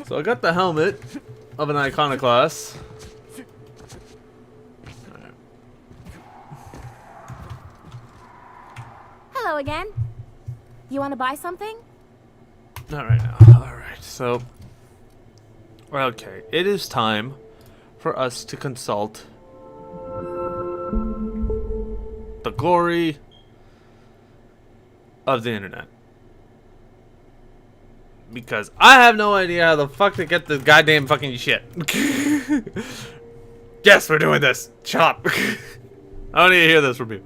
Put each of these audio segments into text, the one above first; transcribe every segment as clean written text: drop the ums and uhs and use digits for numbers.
So I got the helmet of an iconoclast. Alright. Hello again. You want to buy something? Not right now. Alright, so... Okay, it is time for us to consult the glory of the internet. Because I have no idea how the fuck to get this goddamn fucking shit. Yes, we're doing this. Shut up. I don't need to hear this from you.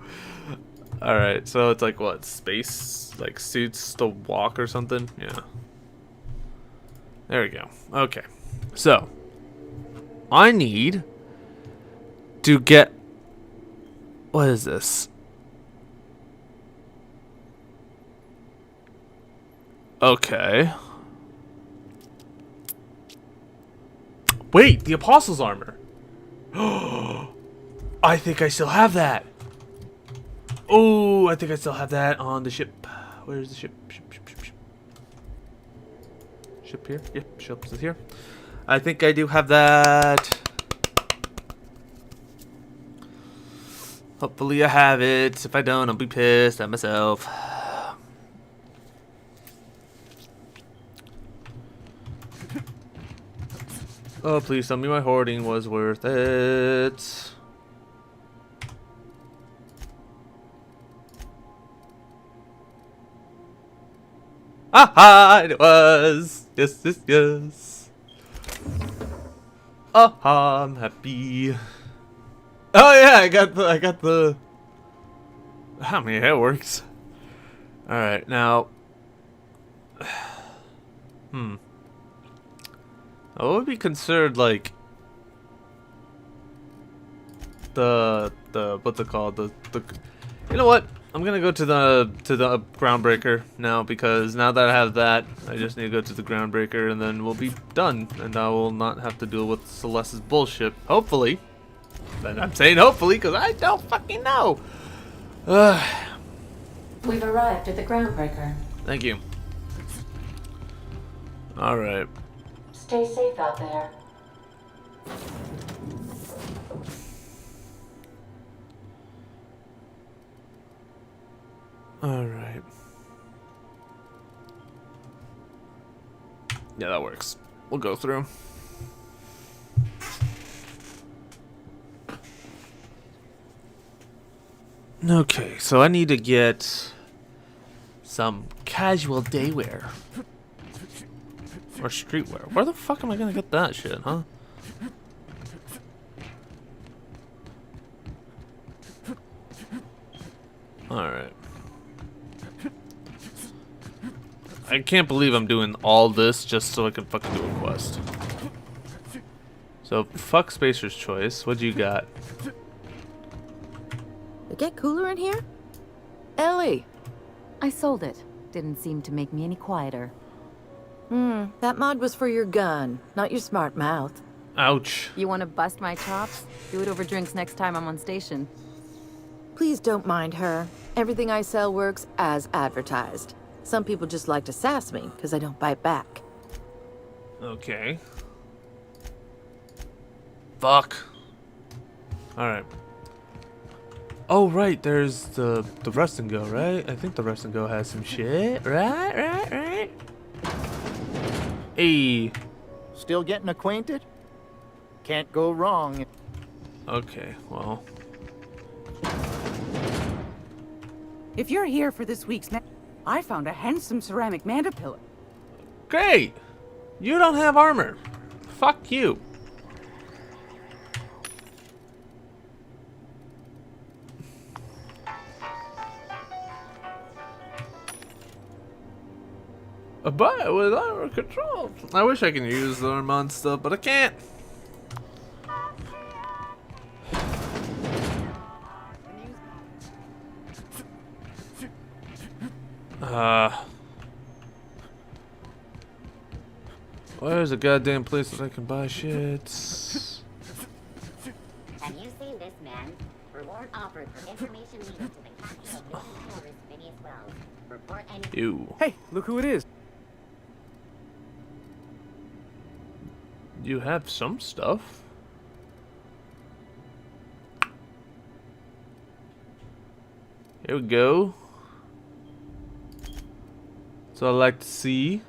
Alright, so it's like what? Space? Like suits to walk or something? Yeah. There we go. Okay. So, I need to get... What is this? Okay. Wait, the Apostle's armor. I think I still have that. Oh, I think I still have that on the ship. Where's the ship? Ship here? Yep, ship is here. I think I do have that. Hopefully I have it. If I don't, I'll be pissed at myself. Oh, please tell me my hoarding was worth it. Aha, it was. Yes, yes, yes. Aha, I'm happy. Oh yeah, I got the. How many it works? All right, now. I would be considered like the what's it called? The you know what? I'm gonna go to the groundbreaker now, because now that I have that, I just need to go to the groundbreaker and then we'll be done, and I will not have to deal with Celeste's bullshit. Hopefully. And I'm saying hopefully because I don't fucking know. We've arrived at the groundbreaker. Thank you. All right. Stay safe out there. All right. Yeah, that works. We'll go through. Okay, so I need to get some casual daywear. Or streetwear. Where the fuck am I gonna get that shit, huh? Alright. I can't believe I'm doing all this just so I can fucking do a quest. So, fuck Spacer's Choice. What you got? It get cooler in here? Ellie! I sold it. Didn't seem to make me any quieter. That mod was for your gun, not your smart mouth. Ouch. You want to bust my chops? Do it over drinks next time I'm on station. Please don't mind her. Everything I sell works as advertised. Some people just like to sass me, because I don't bite back. Okay. Fuck. Alright. Oh, right, there's the Rest and Go, right? I think the Rest and Go has some shit. Right. Hey. Still getting acquainted? Can't go wrong. Okay, well. If you're here for this week's I found a handsome ceramic manta pillar. Great! You don't have armor. Fuck you. But with armor control. I wish I could use the armor on stuff, but I can't. Where's a goddamn place that I can buy shit? Have you seen this man? Reward offered for information needed to the capture of missing terrorist Phineas Wells. Report any. Ew. Hey, look who it is. You have some stuff. Here we go. So I like to see.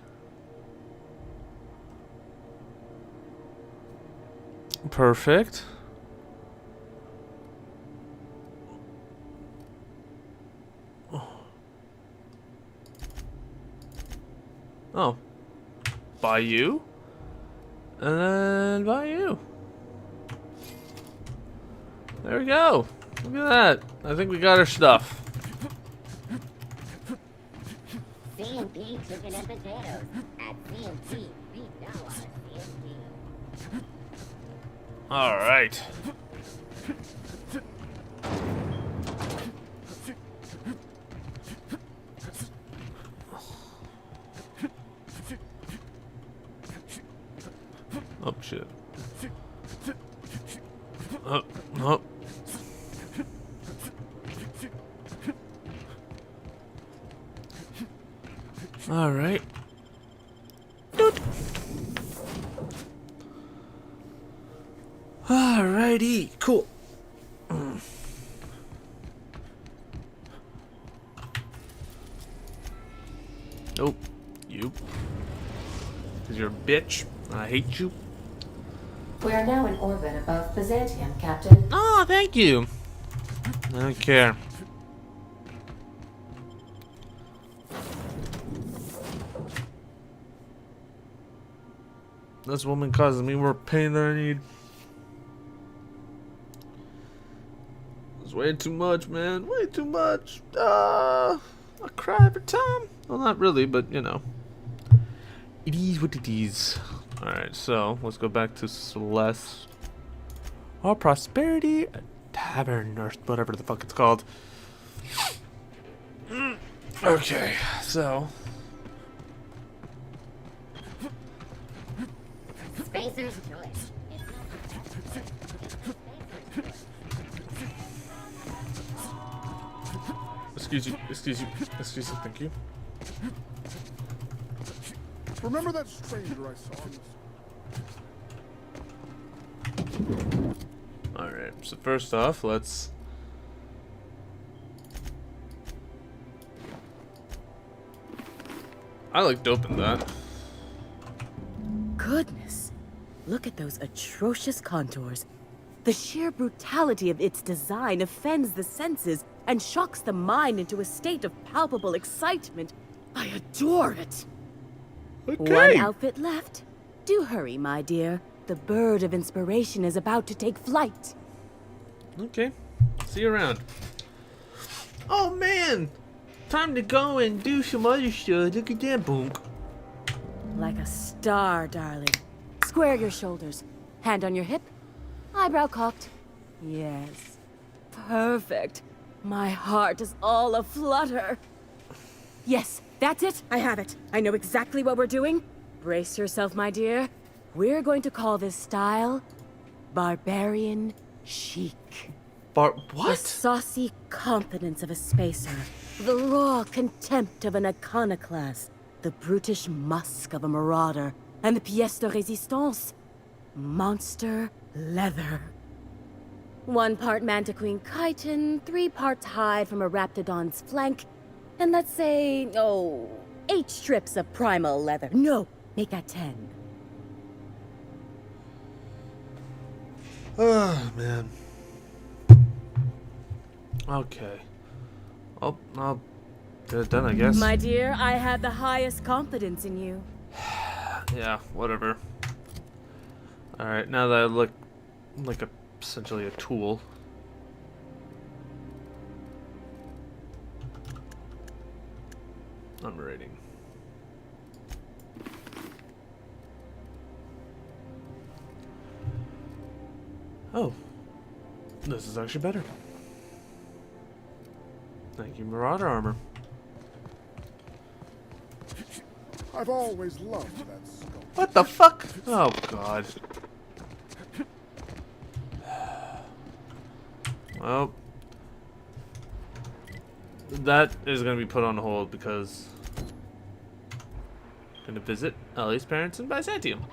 Perfect. Oh. By you. And then by you. There we go. Look at that. I think we got our stuff. C&P chicken and potatoes. At C&P, we know our C&P. All right. Oh shit. Oh. All right. Alrighty, cool. Nope, you. Cause you're a bitch. I hate you. We are now in orbit above Byzantium, Captain. Oh, thank you. I don't care. This woman causes me more pain than I need. It's way too much, man. Way too much. I cry every time. Well, not really, but you know. It is what it is. Alright, so let's go back to Celeste. Or Prosperity Tavern, or whatever the fuck it's called. Okay, so. Spacer's choice. It's not Excuse you, thank you. Remember that stranger I saw in the... Alright, so first off, let's... I like to open that. Goodness. Look at those atrocious contours. The sheer brutality of its design offends the senses and shocks the mind into a state of palpable excitement. I adore it. Okay. One outfit left. Do hurry, my dear. The bird of inspiration is about to take flight. Okay. See you around. Oh man! Time to go and do some other stuff. Look at that boom. Like a star, darling. Square your shoulders. Hand on your hip. Eyebrow cocked. Yes. Perfect. My heart is all aflutter. Yes, that's it. I have it. I know exactly what we're doing. Brace yourself, my dear. We're going to call this style Barbarian Chic. The What? saucy confidence of a spacer. The raw contempt of an iconoclast. The brutish musk of a marauder. And the pièce de résistance. Monster leather. 1 part mantiquine chitin, 3 parts hide from a raptidon's flank, and let's say, 8 strips of primal leather. No, make that 10. Oh man. Okay. I'll get it done, I guess. My dear, I have the highest confidence in you. Yeah, whatever. Alright, now that I look like essentially a tool. I'm rating. Oh. This is actually better. Thank you, Marauder armor. I've always loved that skull. What the fuck? Oh god. Well, that is going to be put on hold because I'm going to visit Ellie's parents in Byzantium.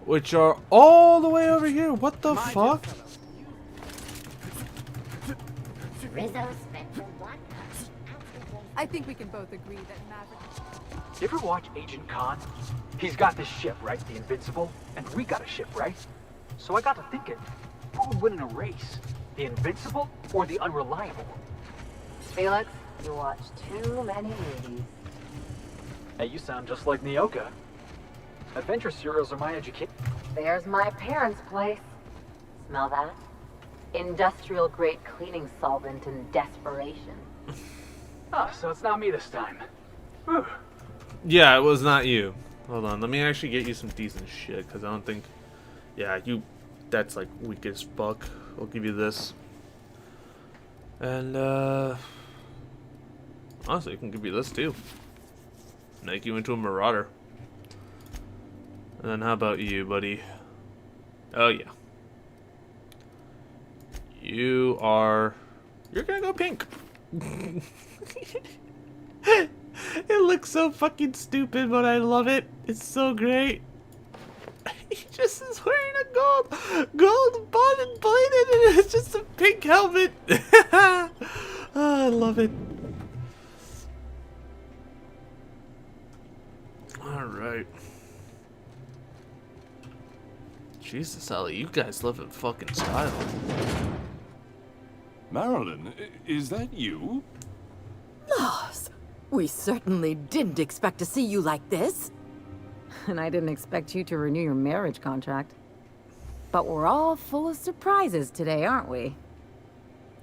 which are all the way over here. What the fuck? Rizzo Spectrum Block. I think we can both agree that Maverick... You ever watch Agent Khan? He's got this ship, right? The Invincible. And we got a ship, right? So I got to thinking, who would win in a race? The Invincible or the Unreliable? Felix, you watch too many movies. Hey, you sound just like Nyoka. Adventure serials are my education. There's my parents' place. Smell that? Industrial grade cleaning solvent in desperation. Oh, so it's not me this time. Whew. Yeah, it was not you. Hold on, let me actually get you some decent shit, because I don't think... Yeah, that's like weak as fuck. I'll give you this. And, honestly, I can give you this too. Make you into a marauder. And then how about you, buddy? Oh, yeah. You're gonna go pink. It looks so fucking stupid, but I love it. It's so great. He just is wearing a gold button plated, and it's just a pink helmet. Oh, I love it. All right. Jesus, Ellie, you guys live in fucking style. Marilyn, is that you? Loss. We certainly didn't expect to see you like this. And I didn't expect you to renew your marriage contract. But we're all full of surprises today, aren't we?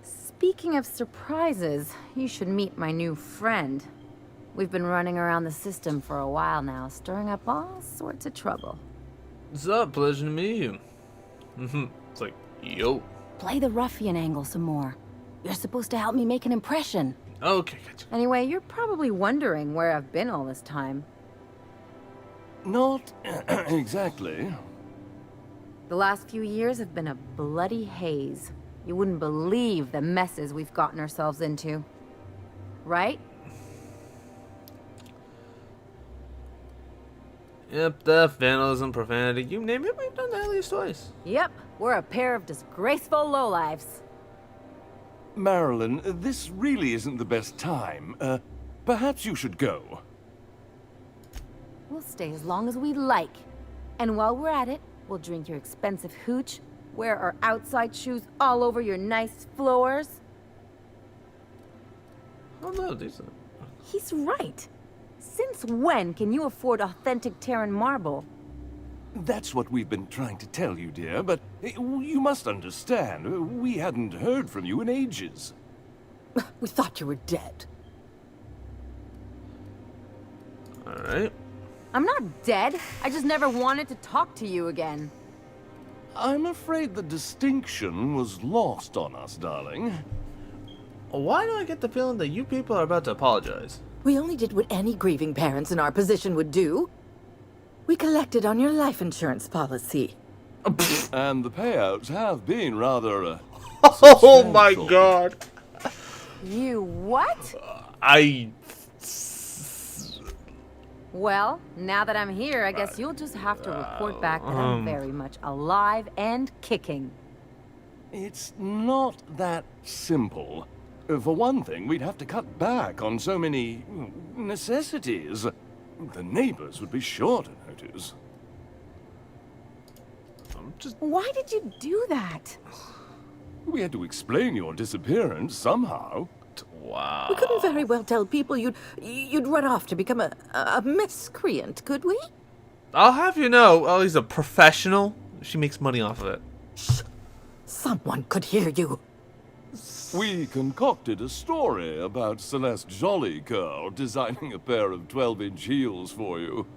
Speaking of surprises, you should meet my new friend. We've been running around the system for a while now, stirring up all sorts of trouble. What's up? Pleasure to meet you. It's like, yo. Play the ruffian angle some more. You're supposed to help me make an impression. Okay, gotcha. Anyway, you're probably wondering where I've been all this time. Not exactly. The last few years have been a bloody haze. You wouldn't believe the messes we've gotten ourselves into. Right? Yep, theft, vandalism, profanity, you name it, we've done that at least twice. Yep, we're a pair of disgraceful lowlifes. Marilyn, this really isn't the best time. Perhaps you should go. We'll stay as long as we like. And while we're at it, we'll drink your expensive hooch, wear our outside shoes all over your nice floors. Oh no, decent. He's right. Since when can you afford authentic Terran marble? That's what we've been trying to tell you, dear, but you must understand, we hadn't heard from you in ages. We thought you were dead. Alright. I'm not dead. I just never wanted to talk to you again. I'm afraid the distinction was lost on us, darling. Why do I get the feeling that you people are about to apologize? We only did what any grieving parents in our position would do. We collected on your life insurance policy. And the payouts have been rather, Oh my god. You what? Well, now that I'm here, I guess you'll just have to report back that I'm very much alive and kicking. It's not that simple. For one thing, we'd have to cut back on so many necessities. The neighbors would be sure to notice. Why did you do that? We had to explain your disappearance somehow. Wow. We couldn't very well tell people you'd run off to become a miscreant, could we? I'll have you know, Ellie's a professional. She makes money off of it. Shh. Someone could hear you. We concocted a story about Celeste Jollycurl designing a pair of 12-inch heels for you.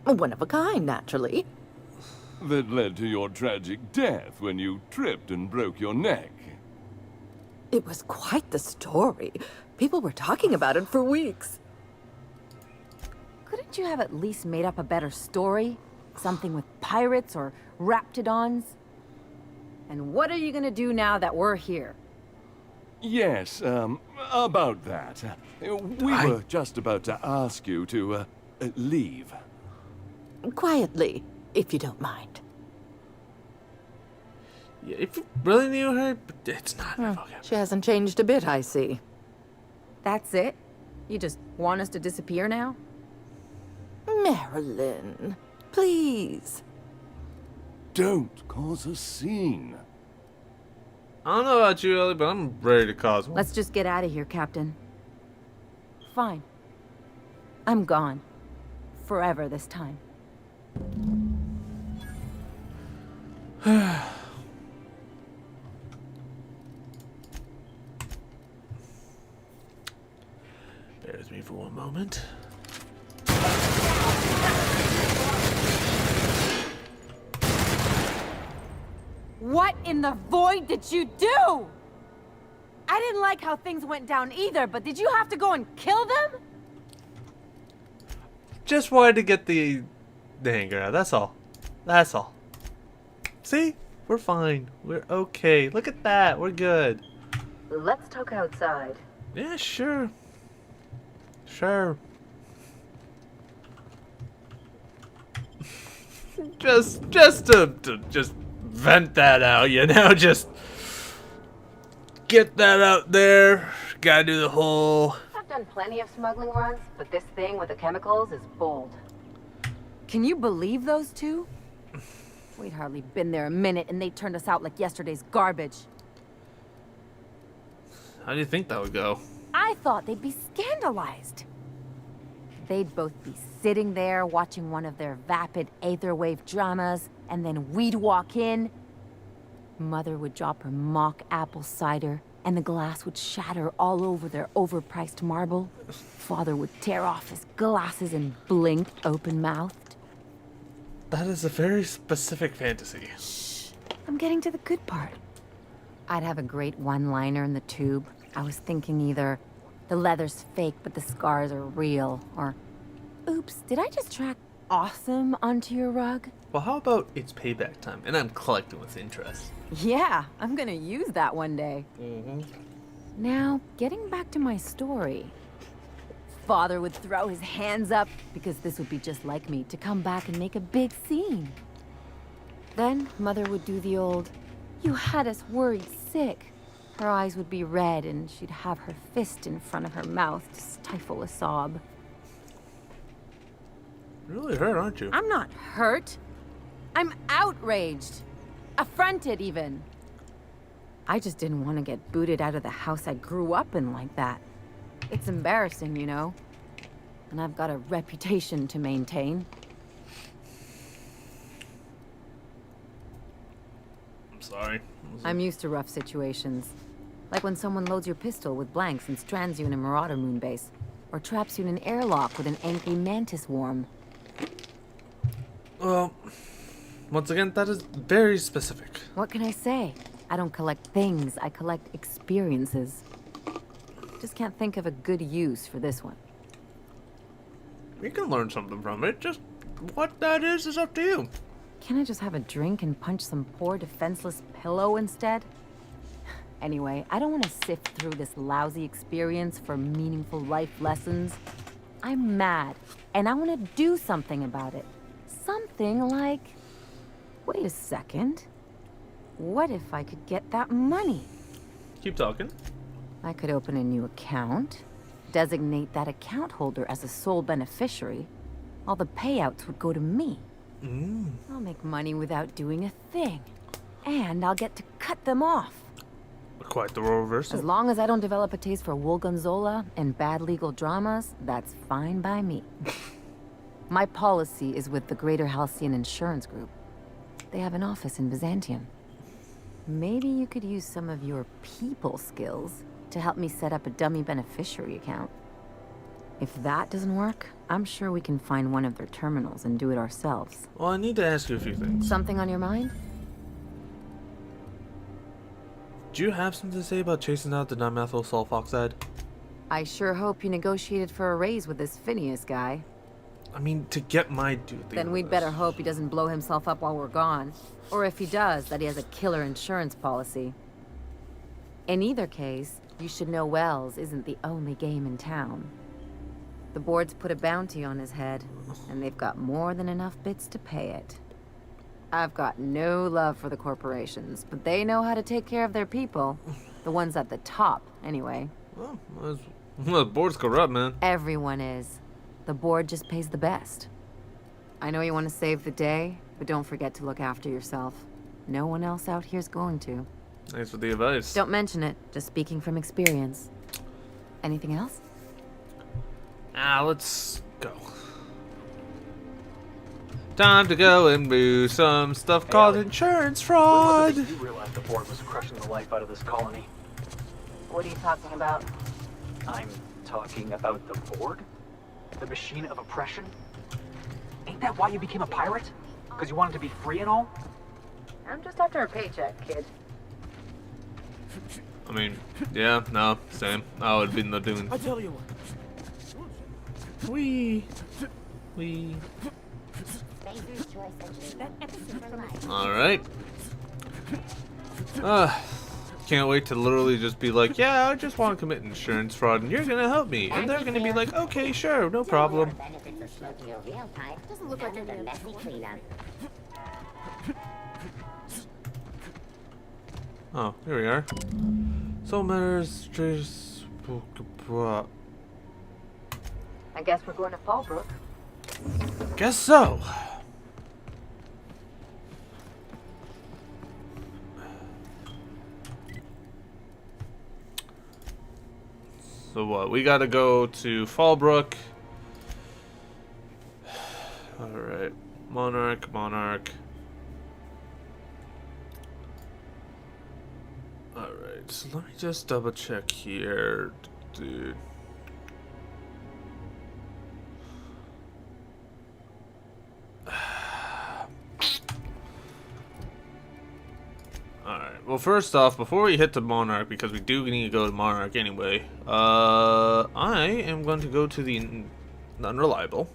One of a kind, naturally. That led to your tragic death when you tripped and broke your neck. It was quite the story. People were talking about it for weeks. Couldn't you have at least made up a better story? Something with pirates or raptidons? And what are you gonna do now that we're here? Yes, about that. We were just about to ask you to, leave. Quietly, if you don't mind. Yeah, if you really knew her, but it's not. Hmm. Okay. She hasn't changed a bit, I see. That's it? You just want us to disappear now? Marilyn, please. Don't cause a scene. I don't know about you, Ellie, but I'm ready to cause one. Let's just get out of here, Captain. Fine. I'm gone. Forever this time. Bear with me for one moment. What in the void did you do? I didn't like how things went down either, but did you have to go and kill them? Just wanted to get the anger out. That's all. That's all. See? We're fine. We're okay. Look at that. We're good. Let's talk outside. Yeah, sure. Sure. just to just vent that out, you know, just get that out there. Gotta do the whole. I've done plenty of smuggling runs, but this thing with the chemicals is bold. Can you believe those two? We'd hardly been there a minute and they turned us out like yesterday's garbage. How do you think that would go? I thought they'd be scandalized. They'd both be sitting there watching one of their vapid aetherwave dramas, and then we'd walk in. Mother would drop her mock apple cider, and the glass would shatter all over their overpriced marble. Father would tear off his glasses and blink open-mouthed. That is a very specific fantasy. Shh. I'm getting to the good part. I'd have a great one-liner in the tube. I was thinking either, the leather's fake but the scars are real, or, oops, did I just track awesome onto your rug? Well, how about it's payback time, and I'm collecting with interest. Yeah, I'm gonna use that one day. Now, getting back to my story. Father would throw his hands up, because this would be just like me, to come back and make a big scene. Then, Mother would do the old, "You had us worried sick." Her eyes would be red, and she'd have her fist in front of her mouth to stifle a sob. You're really hurt, aren't you? I'm not hurt. I'm outraged. Affronted, even. I just didn't want to get booted out of the house I grew up in like that. It's embarrassing, you know. And I've got a reputation to maintain. I'm sorry. I'm used to rough situations. Like when someone loads your pistol with blanks and strands you in a marauder moon base. Or traps you in an airlock with an angry mantis worm. Well, once again, that is very specific. What can I say? I don't collect things, I collect experiences. Just can't think of a good use for this one. You can learn something from it. Just what that is up to you. Can't I just have a drink and punch some poor defenseless pillow instead? Anyway, I don't want to sift through this lousy experience for meaningful life lessons. I'm mad, and I want to do something about it. Something like... Wait a second. What if I could get that money? Keep talking. I could open a new account, designate that account holder as a sole beneficiary. All the payouts would go to me. I'll make money without doing a thing. And I'll get to cut them off. Quite the role reversal. As long as I don't develop a taste for wool gonzola and bad legal dramas, that's fine by me. My policy is with the Greater Halcyon Insurance Group. They have an office in Byzantium. Maybe you could use some of your people skills to help me set up a dummy beneficiary account. If that doesn't work, I'm sure we can find one of their terminals and do it ourselves. Well, I need to ask you a few things. Something on your mind? Do you have something to say about chasing out the dimethyl sulfoxide? I sure hope you negotiated for a raise with this Phineas guy. I mean, to get my due. Then we'd better hope he doesn't blow himself up while we're gone. Or if he does, that he has a killer insurance policy. In either case, you should know Wells isn't the only game in town. The board's put a bounty on his head, and they've got more than enough bits to pay it. I've got no love for the corporations, but they know how to take care of their people. The ones at the top, anyway. Well, the board's corrupt, man. Everyone is. The board just pays the best. I know you want to save the day, but don't forget to look after yourself. No one else out here's going to. Thanks for the advice. Don't mention it. Just speaking from experience. Anything else? Let's go. Time to go and do some stuff called insurance fraud. When was it that you realized the board was crushing the life out of this colony? What are you talking about? I'm talking about the board? The machine of oppression? Ain't that why you became a pirate? Because you wanted to be free and all? I'm just after a paycheck, kid. I mean, yeah, no, same. I would have been the doing. I tell you what. We. Spacer's choice of that episode for life. Alright. Can't wait to literally just be like, yeah, I just want to commit insurance fraud and you're gonna help me. And they're gonna be like, okay, sure, no problem. Benefits of smoking a real pipe. Doesn't look like Down to any the of messy cleanup. Oh, here we are. Soul matters, just. I guess we're going to Fallbrook. Guess so. So what? We gotta go to Fallbrook. Alright. Monarch. Alright, so let me just double check here, dude. Alright, well first off, before we hit the Monarch, because we do need to go to Monarch anyway, I am going to go to the Unreliable.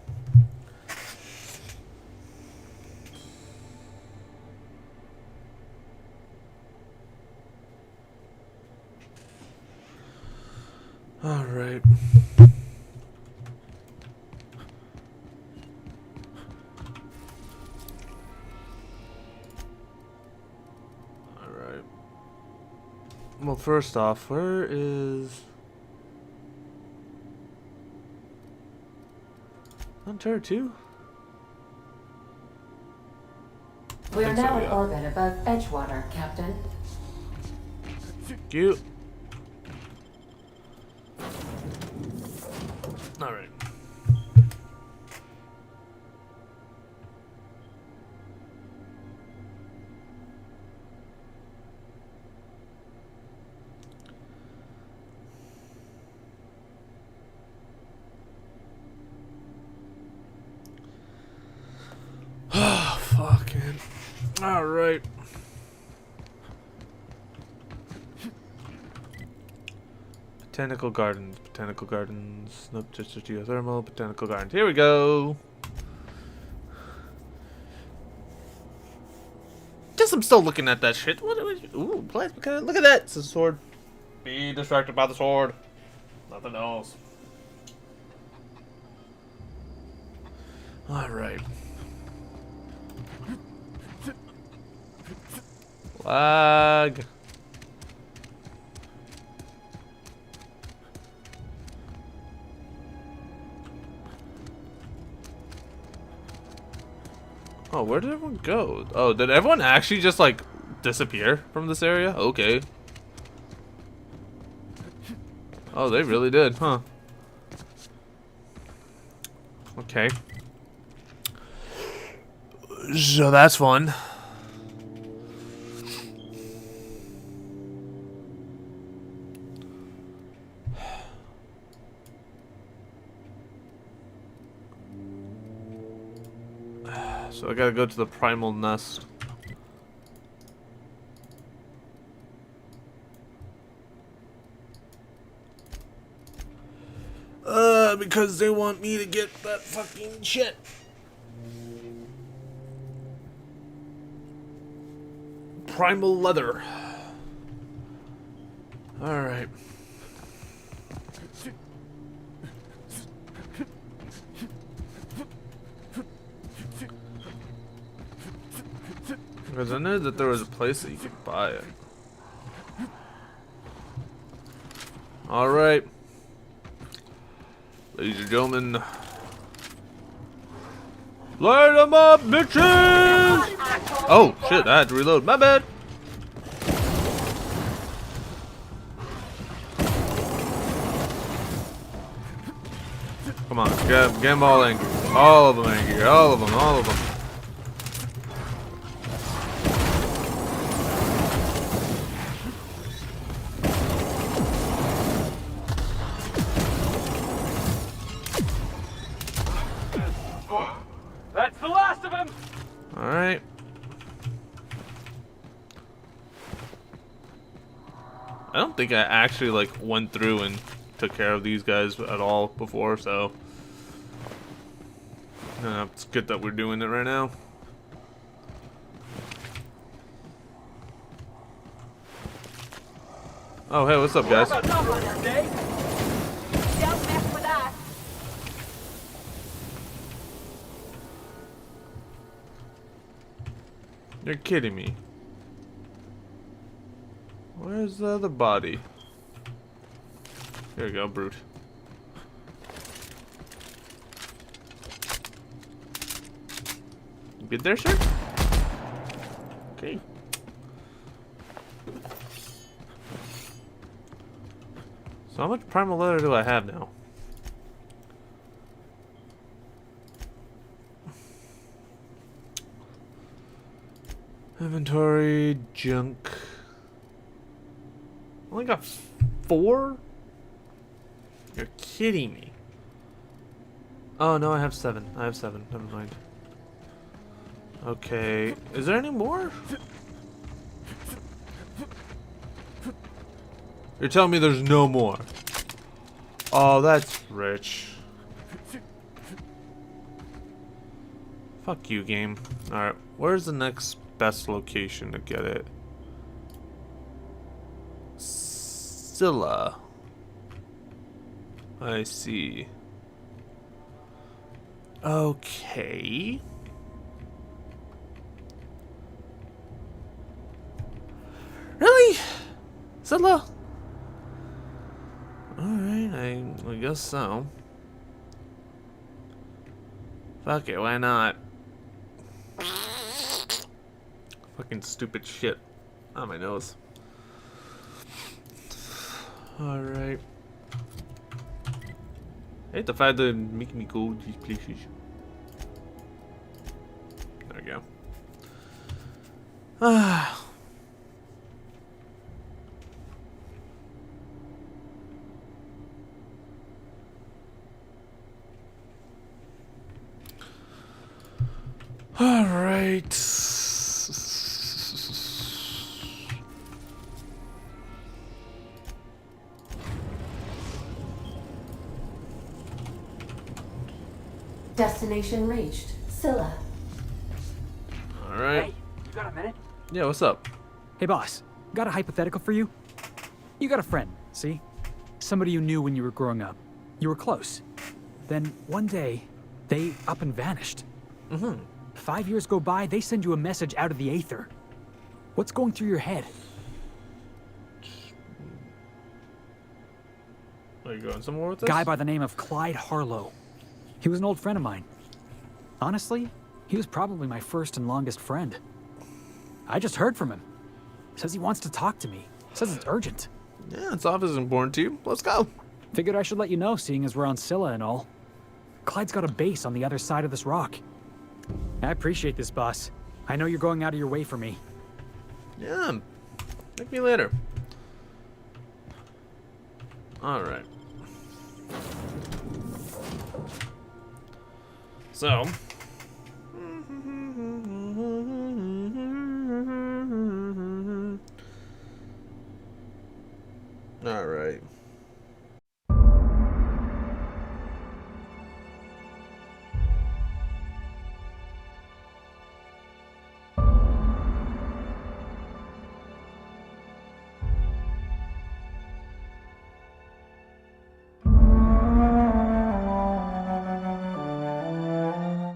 Alright. Well, first off, where is Hunter 2? We're now in orbit above Edgewater, Captain. Cute. All right. Oh, fucking. All right. Botanical Gardens. Nope, just geothermal. Botanical Gardens. Here we go. Guess I'm still looking at that shit. What? Ooh, plasma. Look at that. It's a sword. Be distracted by the sword. Nothing else. All right. Lag. Oh, where did everyone go? Oh, did everyone actually just like disappear from this area? Okay. Oh, they really did, huh? Okay. So that's fun. So I gotta go to the primal nest. Because they want me to get that fucking shit. Primal leather. Alright. Because I knew that there was a place that you could buy it. Alright. Ladies and gentlemen. Light them up, bitches! Oh, shit, I had to reload. My bad. Come on, get them all angry. All of them angry. All of them, all of them. That's the last of him! Alright. I don't think I actually like went through and took care of these guys at all before, so it's good that we're doing it right now. Oh, hey, what's up, guys? Don't mess with us. You're kidding me. Where's the other body? Here we go, brute. You good there, sir? Okay. So how much primal leather do I have now? Inventory, junk. Only got 4? You're kidding me. Oh no, I have 7. I have 7. Never mind. Okay, is there any more? You're telling me there's no more? Oh, that's rich. Fuck you, game. Alright, where's the next best location to get it? Scylla. I see. Okay. Really? Scylla? Alright, I guess so. Fuck it, why not? Fucking stupid shit on my nose. Alright. I hate the fact that make me go to these places. There we go. Ah. Alright. Destination reached. Scylla. Alright. Hey, you got a minute? Yeah, what's up? Hey boss, got a hypothetical for you? You got a friend, see? Somebody you knew when you were growing up. You were close. Then one day, they up and vanished. 5 years go by, they send you a message out of the aether. What's going through your head? Are you going somewhere with this? Guy by the name of Clyde Harlow. He was an old friend of mine. Honestly, he was probably my first and longest friend. I just heard from him. Says he wants to talk to me. Says it's urgent. Yeah, it's obviously important to you. Let's go. Figured I should let you know, seeing as we're on Scylla and all. Clyde's got a base on the other side of this rock. I appreciate this, boss. I know you're going out of your way for me. Yeah. Thank me later. Alright. So,